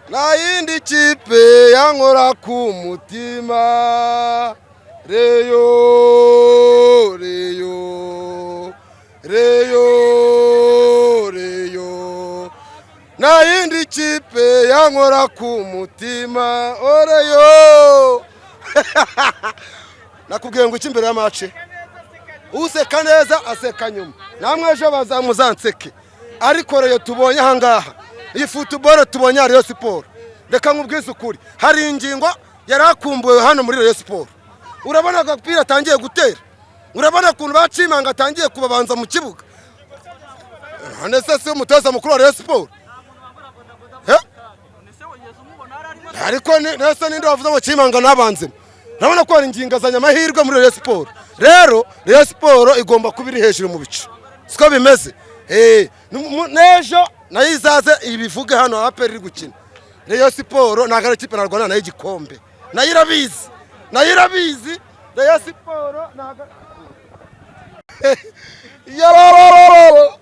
nta yindi kipe yankora ku mutima reyo reyo reyo reyo nta yindi kipe yankora ku mutima oreyo nakubwiye ngo iki imbere y'amace useka neza aseka nyuma namwe ejo bazamuzanseke ariko reyo tubonye ahangaha iyi football tubonye Rayon Sport reka nkubwize ukuri hari ingingo yarakumbuye hano muri Rayon Sport urabona agapira atangiye gutera urabona kuntu bacimanga atangiye kubabanza mu kibuga nese se umutoza mukuru wa Rayon Sport ariko nese ninde wavuze ngo cimanga nabanze nabona ko hari ingingo azanya amahirwe muri Rayon Sport rero Rayon Sport igomba kubiri hejuru mu bicu siko bimeze nejo nayizaze ibivuge hano APR iri gukina Rayon Sport nagara ikipe narwana nayo igikombe nayirabizi Rayon Sport nagara yarararara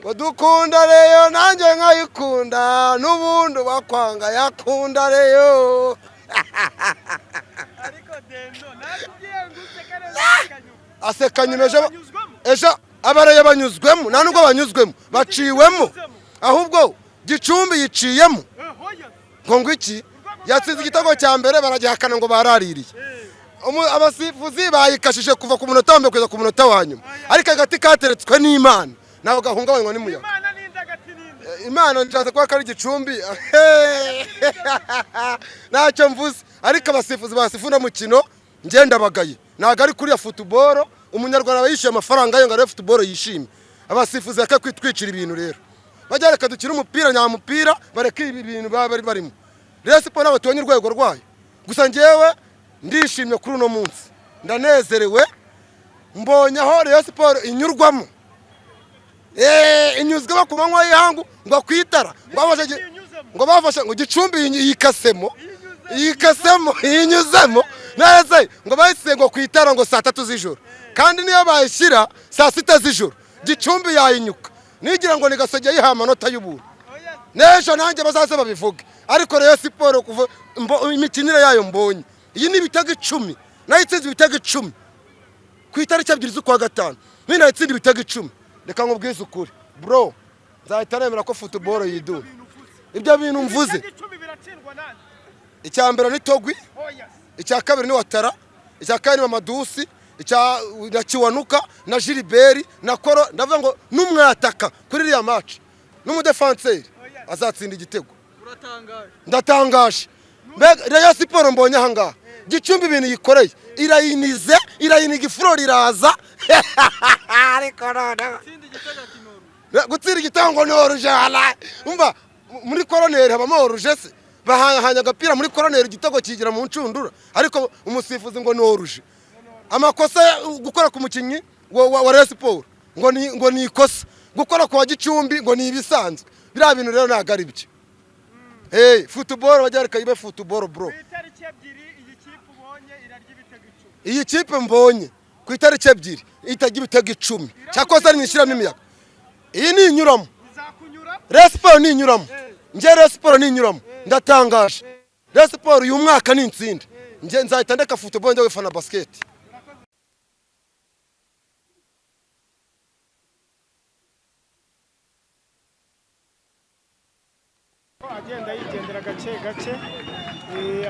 wadukunda Rayon nanjye nkayikunda nubundi bakwanga yakunda Rayon ariko dendo nakubwiye ngusekereza asekanye ejo abareye banyuzwemo nta nubwo banyuzwemo baciwemo ahubwo Gicumbi yiciyemo ngo iki yatsinze igitego cya mbere baragihakana ngo baraririye abasifuzi bayikashije kuva ku munota wa mbere kugeza ku munota wa nyuma ariko agati kateretswe n'Imana naho gahungabanywa n'umuyaga Imana nshatse kuba kari Gicumbi ntacyo mvuze ariko abasifuzi basifuna mukino ngenda bagaye ntago ari kuri ya football umunyarwanda bayishyuye amafaranga yo ngare football yishimye abasifuzi yaka kwitwicira ibintu rero bajya reka dukira umupira nyamupira bareke ibi bintu bari barimo Rayon Sport n'abatonye urwego rwayo gusa ngewe ndishimye kuri uno munsi ndanezerewe mbonye aho Rayon Sport inyurwamo inyuzwe ku manywa y'ihangu ngo kwitara ngo bafashe ngo Gicumbi yikasemo inyuzemo neze ngo bahise ngo kwitara ngo saa 3 z'ijoro kandi niyo bayishyira saa 6 z'ijoro Gicumbi yayinyuka nigira ngo nigasojya yiha amanota y'ubuntu nejo nanjye bazaze babivuge ariko Rayon Sport kuva imikinire yayo mbonye iyi ni ibitego 10 nayitsinze ibitego 10 ku itariki 2 z'ukwa gatanu mina yitsinze ibitego 10 reka nkubwize ukuri bro nzahita nemera ko football yidura ibyo bintu mvuze icya mbere ni Togwi icya kabiri ni Watara icya kane ni Madusi icya Kiwanuka na Gilbert na Koro ndavuga ngo numwataka kuri iriya match n'umudefenseur azatsinda igitego ndatangaje Rayon Sport mbonye ahangaha Gicumbi ibintu yikoreye irayiniga ifuro riraza ariko none gutsira igitego n'oruje umva muri koroneri habamo oruje se bahanya agapira muri koroneri igitego kigira mu ncundura ariko umusifuzi ngo n'oruje amakosa gukora ku mukinyi wa Rayon Sport ngo ni ikosa gukora kwa Gicumbi ngo ni ibisanzwe bira bintu rero nagari byo football bajareka ibe football bro iyi kipe mbonye ku itariki 2 itagira ibitego 10 cyakoze ari nishiramo imiyaga iyi ni inyuramo Rayon Sport ni inyuramo nge Rayon Sport ni inyuramo ndatangaje Rayon Sport uyu mwaka ni insinde nge nzahita ndeka football njye wifana basket agenda yigendera gake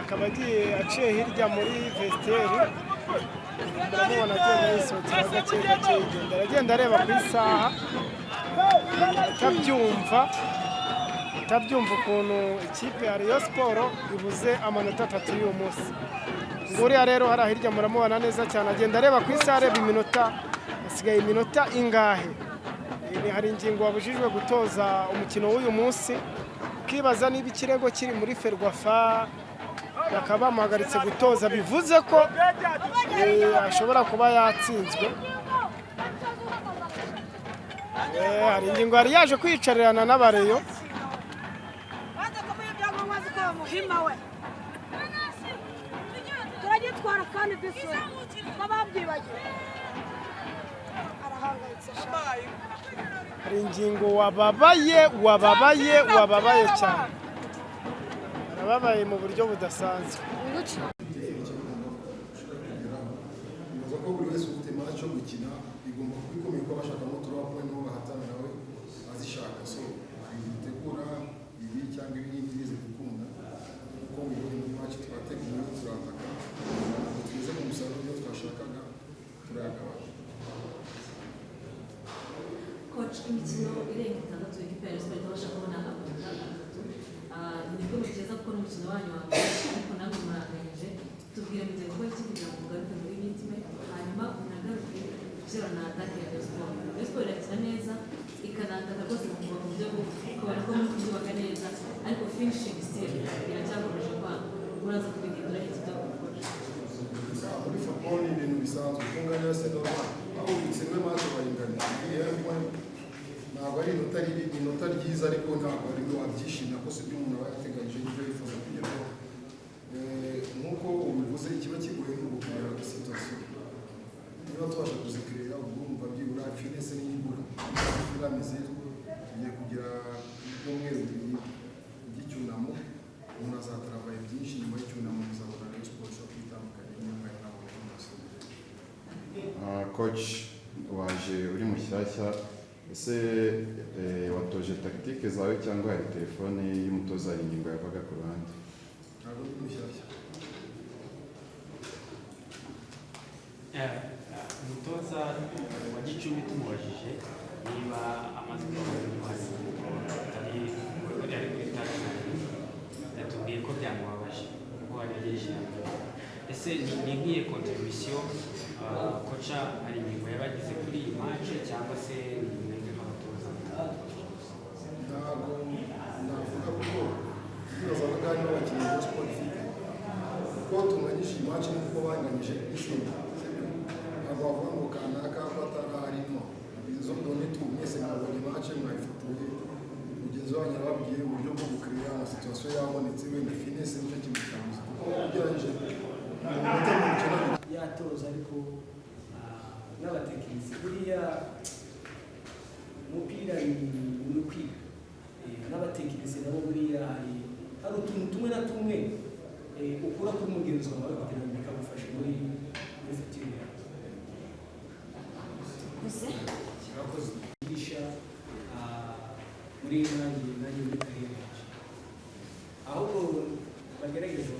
akaba agiye aciye hirya muri vestiaire ndabona agenda yisohokera gake yigendera agenda areba ku isaha utabyumva ukuntu ikipe ya Rayon Sport ibuze amanota 3 y'uyu munsi nguriya rero hari hirya muramubona neza cyane agenda areba ku isaha areba iminota asigaye iminota ingahe hari ingingo wabujijwe gutoza umukino w'uyu munsi kibaza niba ikirego kiri muri Ferwafa bakaba bamuhagaritse gutoza bivuze ko ashobora kuba yatsinzwe hari ingingo yari yaje kwicarirana n'abareyo turagitwara kandi dusura bababyibagiwe arahangayitse hari ingingo wababaye cyane yababaye mu buryo budasanzwe. bibaza ko buri wese ufite match yo gukina bigomba kubikomeye ko bashakamo turabona n'uwo bahatana nawe azishaka so bitegura ibi cyangwa ibindi bize gukunda kuko muri match twateguye turataka tugeze ku musaruro iyo twashakaga turagabanya. Coach, imikino irenga itandatu ikipe ya Rayon Sports itabasha kubona amanota atatu nibwo mugeza kuko n'umukino wanyu wa mbere ariko namwe muranganyije tubwire mugiye gukora iki kugira ngo mugaruke muri ritme hanyuma munagaruke gushyira na atake ya Rayon Sports. Rayon Sports irakina neza ikanataka rwose kuva mu buryo ukabona ko muri kubyubaka neza ariko finishing still iracyakomeje kwanga muraza kubigindura iki byo gukora. Muri football ni ibintu bisanzwe kunganya se normal aho ubitsinwe maze bayingana ntabwo ari inota ryiza ariko ntabwo ari wabyishimira ko sibyo umuntu aba yateganyije n'ibyo yifuza kugeraho nk'uko ubivuze ikiba kigoye ni ugukorera situation niba tubasha kuzikirira ubwumva byibura finesse n'iyibura irameze tugiye kugira ibyumweru bibiri by'icyunamo umuntu azataravaye byinshi nyuma y'icyunamo bizabona Rayon Sports yo kwitandukanya n'imyaka y'inama coach waje uri mushyashya ese watoje tactique zawe cyangwa hari telefone y'umutoza hari ingingo yavaga ku ruhande? ntabwo uri mushyashya. umutoza wa Gicumbi tumubajije niba amaze atari kuri taci yatubwiye ko byamubabaje kuko yagejeje ese ni nk'iye contribution koca hari ingingo yabagize kuri iyi match cyangwa se ni mwebwe nk'abatoza? ntabwo navuga kuko bibaza abagani b'abakinnyi ba sport ifite kuko tunganyije iyi match n'uko banganyije n'izindi ntabwo bavuga ngo kanaka ko atararimo izo ndone tu mwese mwabonye match mwayifotoye mugenzi wanyu arababwiye uburyo bwo gukirira na situation yabonetse wenda finesse nicyo kintu cyamuze kuko ugereranyije yatoza ariko n'abatekinisi buriya umupira ni ukwiga n'abatekinisi nabo buriya hari utuntu tumwe na tumwe ukura kuri mugenzi wawe kugira ngo bikagufashe muri futire yawe. kirakoze yigisha muri nanjye muri kariyeri yacu ahubwo bagerageza